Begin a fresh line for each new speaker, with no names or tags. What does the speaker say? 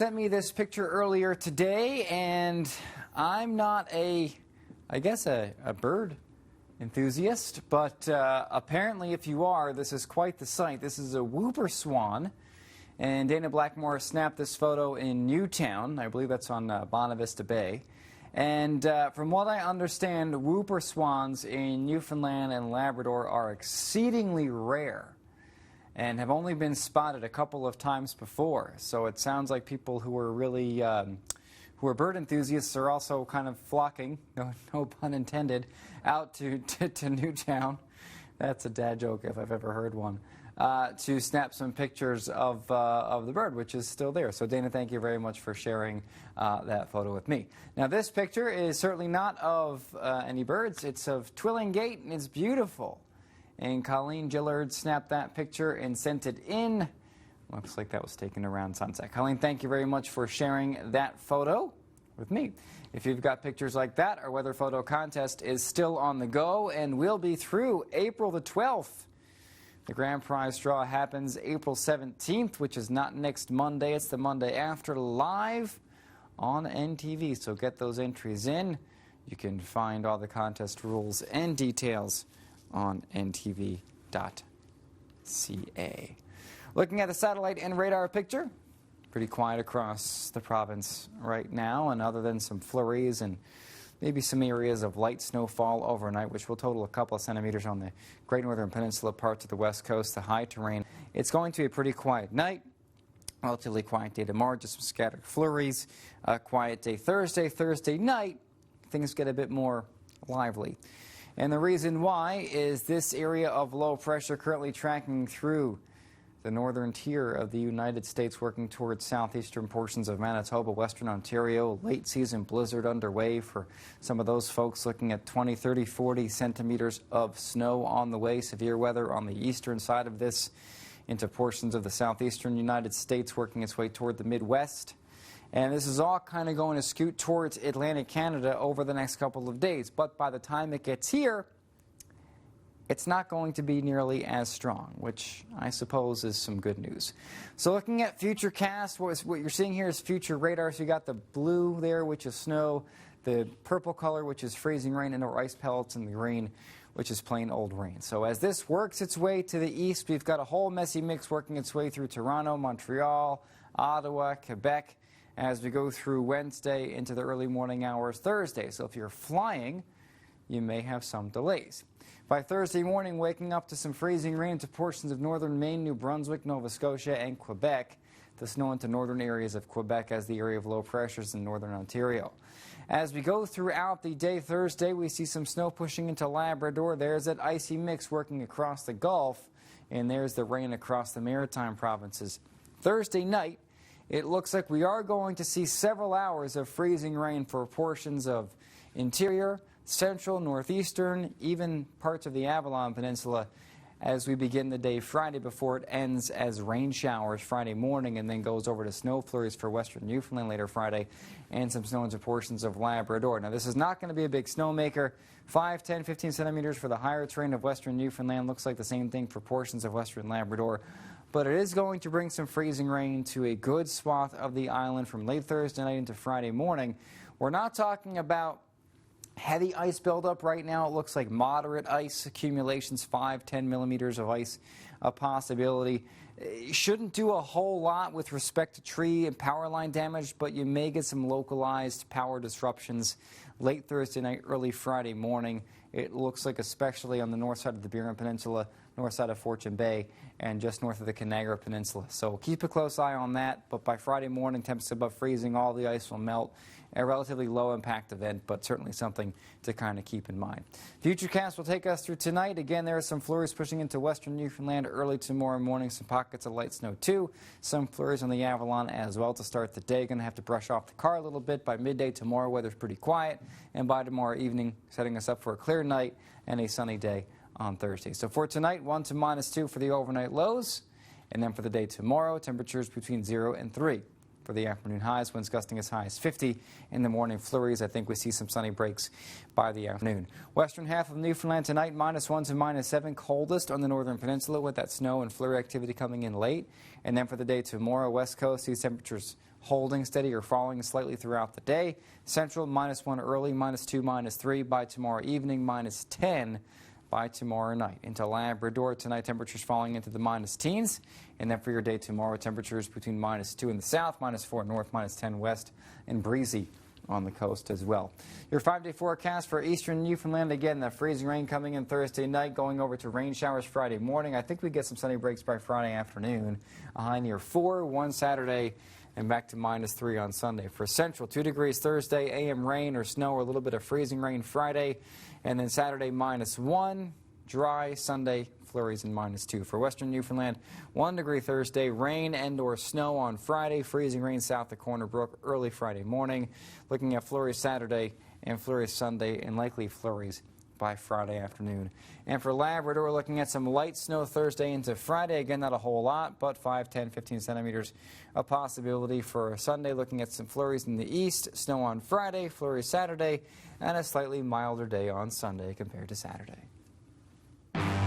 Sent me this picture earlier today, and I'm not a bird enthusiast, but apparently if you are, this is quite the sight. This is a whooper swan, and Dana Blackmore snapped this photo in Newtown. I believe that's on Bonavista Bay. And from what I understand, whooper swans in Newfoundland and Labrador are exceedingly rare and have only been spotted a couple of times before. So it sounds like people who are really, who are bird enthusiasts are also kind of flocking, no pun intended, out to Newtown. That's a dad joke if I've ever heard one. To snap some pictures of the bird, which is still there. So Dana, thank you very much for sharing that photo with me. Now this picture is certainly not of any birds. It's of Twilling Gate, and it's beautiful. And Colleen Gillard snapped that picture and sent it in. Looks like that was taken around sunset. Colleen, thank you very much for sharing that photo with me. If you've got pictures like that, our weather photo contest is still on the go and will be through April the 12th. The grand prize draw happens April 17th, which is not next Monday. It's the Monday after, live on NTV. So get those entries in. You can find all the contest rules and details on ntv.ca. Looking at the satellite and radar picture, pretty quiet across the province right now, and other than some flurries and maybe some areas of light snowfall overnight, which will total a couple of centimeters on the Great Northern Peninsula, parts of the west coast, the high terrain. It's going to be a pretty quiet night. Relatively quiet day tomorrow, just some scattered flurries. A quiet day Thursday night, things get a bit more lively. And the reason why is this area of low pressure currently tracking through the northern tier of the United States, working towards southeastern portions of Manitoba, western Ontario. Late season blizzard underway for some of those folks, looking at 20, 30, 40 centimeters of snow on the way. Severe weather on the eastern side of this into portions of the southeastern United States, working its way toward the Midwest. And this is all kind of going to scoot towards Atlantic Canada over the next couple of days. But by the time it gets here, it's not going to be nearly as strong, which I suppose is some good news. So looking at futurecast, what you're seeing here is future radar. So you got the blue there, which is snow, the purple color, which is freezing rain, and or ice pellets, and the green, which is plain old rain. So as this works its way to the east, we've got a whole messy mix working its way through Toronto, Montreal, Ottawa, Quebec, as we go through Wednesday into the early morning hours Thursday. So if you're flying, you may have some delays. By Thursday morning, waking up to some freezing rain into portions of northern Maine, New Brunswick, Nova Scotia, and Quebec. The snow into northern areas of Quebec as the area of low pressures in northern Ontario. As we go throughout the day Thursday, we see some snow pushing into Labrador. There's that icy mix working across the Gulf, and there's the rain across the Maritime provinces. Thursday night, it looks like we are going to see several hours of freezing rain for portions of interior, central, northeastern, even parts of the Avalon Peninsula as we begin the day Friday before it ends as rain showers Friday morning and then goes over to snow flurries for western Newfoundland later Friday and some snow into portions of Labrador. Now this is not going to be a big snowmaker. 5, 10, 15 centimeters for the higher terrain of western Newfoundland. Looks like the same thing for portions of western Labrador. But it is going to bring some freezing rain to a good swath of the island from late Thursday night into Friday morning. We're not talking about heavy ice buildup right now. It looks like moderate ice accumulations, 5, 10 millimeters of ice, a possibility. It shouldn't do a whole lot with respect to tree and power line damage, but you may get some localized power disruptions late Thursday night, early Friday morning. It looks like especially on the north side of the Burin Peninsula, north side of Fortune Bay, and just north of the Conagra Peninsula. So keep a close eye on that, but by Friday morning, temps above freezing, all the ice will melt. A relatively low impact event, but certainly something to kind of keep in mind. Futurecast will take us through tonight. Again, there are some flurries pushing into western Newfoundland early tomorrow morning. Some pockets of light snow too. Some flurries on the Avalon as well to start the day. Going to have to brush off the car a little bit. By midday tomorrow, weather's pretty quiet. And by tomorrow evening, setting us up for a clear night and a sunny day on Thursday. So for tonight, 1 to -2 for the overnight lows. And then for the day tomorrow, temperatures between 0 and 3. For the afternoon highs, winds gusting as high as 50. In the morning flurries, I think we see some sunny breaks by the afternoon. Western half of Newfoundland tonight, -1 to -7, coldest on the northern peninsula with that snow and flurry activity coming in late. And then for the day tomorrow, west coast, these temperatures holding steady or falling slightly throughout the day. Central, -1 early, -2, -3 by tomorrow evening, -10 by tomorrow night. Into Labrador tonight, temperatures falling into the minus teens. And then for your day tomorrow, temperatures between -2 in the south, -4 north, -10 west, and breezy on the coast as well. Your 5-day forecast for eastern Newfoundland. Again, the freezing rain coming in Thursday night, going over to rain showers Friday morning. I think we get some sunny breaks by Friday afternoon. A high near 4, one Saturday, and back to -3 on Sunday. For Central, 2 degrees Thursday, AM rain or snow or a little bit of freezing rain Friday, and then Saturday -1, dry Sunday, flurries and -2. For Western Newfoundland, 1 degree Thursday, rain and or snow on Friday, freezing rain south of Corner Brook early Friday morning. Looking at flurries Saturday and flurries Sunday, and likely flurries by Friday afternoon. And for Labrador, we're looking at some light snow Thursday into Friday. Again, not a whole lot, but 5, 10, 15 centimeters a possibility for Sunday. Looking at some flurries in the east, snow on Friday, flurries Saturday, and a slightly milder day on Sunday compared to Saturday.